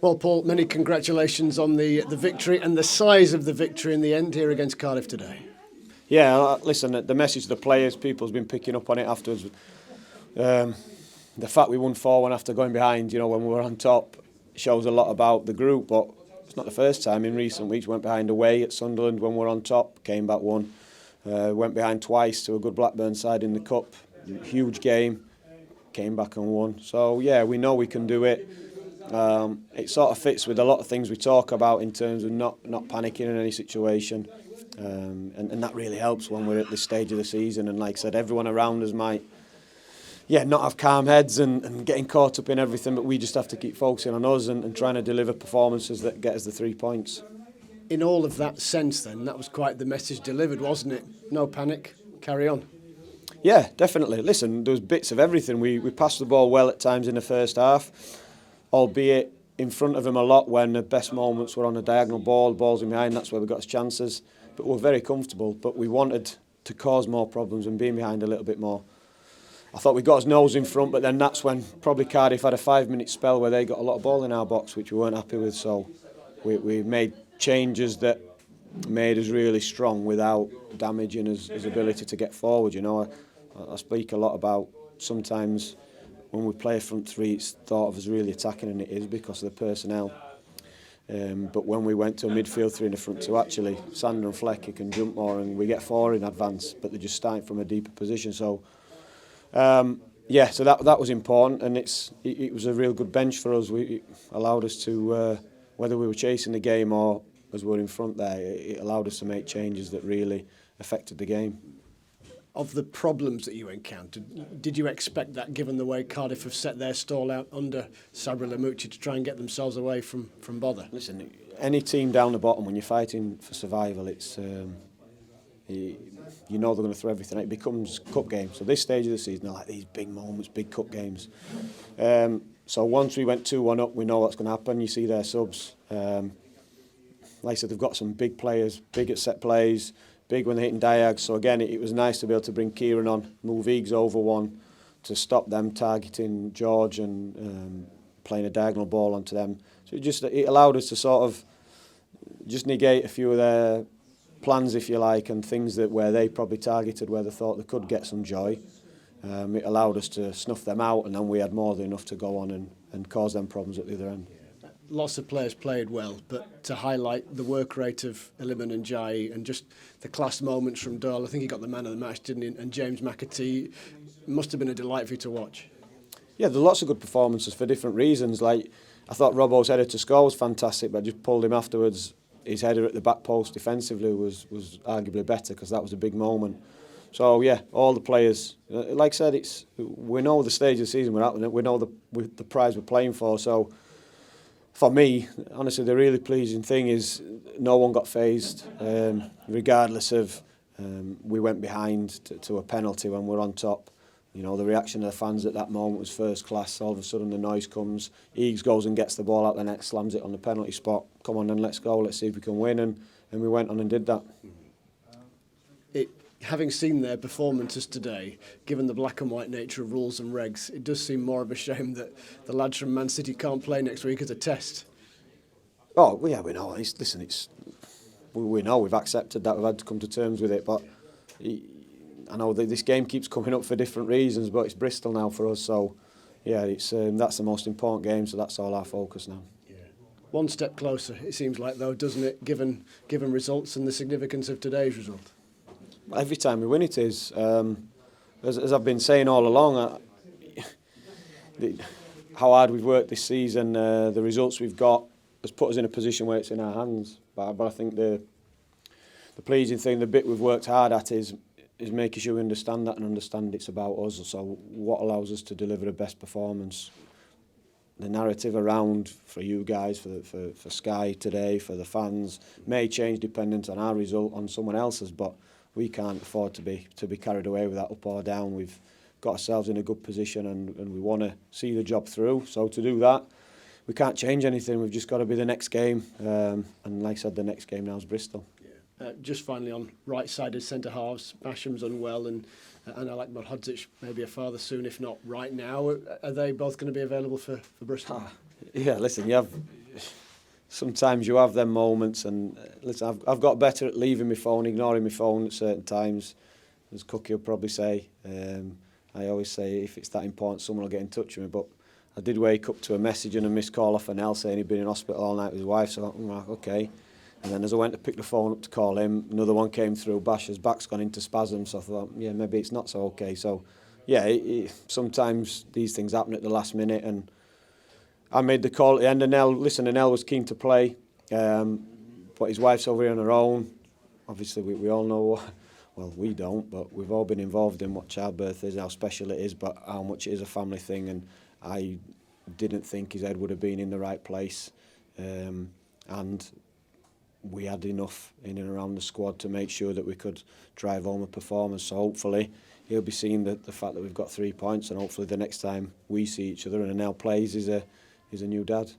Well, Paul, many congratulations on the victory and the size of the victory in the end here against Cardiff today. Yeah, listen, the message to the players, people's been picking up on it afterwards. The fact we won 4-1 after going behind, when we were on top, shows a lot about the group, but it's not the first time in recent weeks. Went behind away at Sunderland when we were on top, came back won. Went behind twice to a good Blackburn side in the Cup, huge game, came back and won. So yeah, we know we can do it. It sort of fits with a lot of things we talk about in terms of not panicking in any situation, and that really helps when we're at this stage of the season. And like I said, everyone around us might not have calm heads and getting caught up in everything, but we just have to keep focusing on us and trying to deliver performances that get us the 3 points. In all of that sense then, that was quite the message delivered, wasn't it? No panic, carry on. Yeah, definitely. Listen, there was bits of everything. We passed the ball well at times in the first half, albeit in front of them a lot when the best moments were on a diagonal ball, balls in behind, that's where we got us chances. But we're very comfortable, but we wanted to cause more problems and being behind a little bit more. I thought we got his nose in front, but then that's when probably Cardiff had a 5-minute spell where they got a lot of ball in our box, which we weren't happy with. So we made changes that made us really strong without damaging his ability to get forward. I speak a lot about sometimes when we play a front three, it's thought of as really attacking, and it is because of the personnel. But when we went to a midfield three in the front two, actually, Sander and Flecker can jump more and we get 4 in advance, but they're just starting from a deeper position. So, so that was important, and it was a real good bench for us. It allowed us to, whether we were chasing the game or as we were in front there, it allowed us to make changes that really affected the game. Of the problems that you encountered, did you expect that, given the way Cardiff have set their stall out under Sabri Lamouchi to try and get themselves away from bother? Listen, any team down the bottom, when you're fighting for survival, it's you know they're going to throw everything out. It becomes cup games. So this stage of the season, they're like these big moments, big cup games. So once we went 2-1 up, we know what's going to happen. You see their subs. Like I said, they've got some big players, big at set plays, big when they're hitting diags. So again, it was nice to be able to bring Kieran on, move Eags over one to stop them targeting George and playing a diagonal ball onto them. So it allowed us to sort of just negate a few of their plans, if you like, and things that where they probably targeted where they thought they could get some joy. It allowed us to snuff them out, and then we had more than enough to go on and cause them problems at the other end. Lots of players played well, but to highlight the work rate of Iliman and Jai and just the class moments from Doyle, I think he got the man of the match, didn't he? And James McAtee, must have been a delight for you to watch. Yeah, there are lots of good performances for different reasons. Like, I thought Robbo's header to score was fantastic, but I just pulled him afterwards. His header at the back post defensively was arguably better because that was a big moment. So yeah, all the players, like I said, we know the stage of the season we're at, we know the prize we're playing for. So for me, honestly, the really pleasing thing is no one got fazed, regardless of we went behind to a penalty when we're on top. The reaction of the fans at that moment was first class. All of a sudden the noise comes, Eags goes and gets the ball out the net, slams it on the penalty spot. Come on then, let's go, let's see if we can win. And we went on and did that. Having seen their performances today, given the black and white nature of rules and regs, it does seem more of a shame that the lads from Man City can't play next week as a test. Oh, yeah, we know. We know, we've accepted that, we've had to come to terms with it, but I know that this game keeps coming up for different reasons, but it's Bristol now for us, so yeah, that's the most important game, so that's all our focus now. Yeah. One step closer, it seems like, though, doesn't it, given results and the significance of today's result? Every time we win it is. As I've been saying all along, how hard we've worked this season, the results we've got has put us in a position where it's in our hands. But I think the pleasing thing, the bit we've worked hard at is making sure we understand that and understand it's about us. So what allows us to deliver the best performance? The narrative around for you guys, for Sky today, for the fans, may change dependent on our result, on someone else's, but we can't afford to be carried away with that up or down. We've got ourselves in a good position and we want to see the job through. So to do that, we can't change anything. We've just got to be the next game. And like I said, the next game now is Bristol. Yeah. Just finally on right-sided centre halves, Basham's unwell and I like Modhodzic maybe a father soon, if not right now. Are they both going to be available for Bristol? Yeah, listen, you have sometimes you have them moments, and listen, I've got better at leaving my phone, ignoring my phone at certain times, as Cookie will probably say. I always say if it's that important, someone will get in touch with me, but I did wake up to a message and a missed call off Nell saying he'd been in hospital all night with his wife, so I'm like, okay. And then as I went to pick the phone up to call him, another one came through, Basher's back's gone into spasm, so I thought, yeah, maybe it's not so okay. So, yeah, sometimes these things happen at the last minute, and I made the call at the end, and Nell was keen to play, but his wife's over here on her own. Obviously, we all know, well, we don't, but we've all been involved in what childbirth is, how special it is, but how much it is a family thing, and I didn't think his head would have been in the right place, and we had enough in and around the squad to make sure that we could drive home a performance. So hopefully he'll be seeing the fact that we've got 3 points, and hopefully the next time we see each other and Nell plays is a new dad.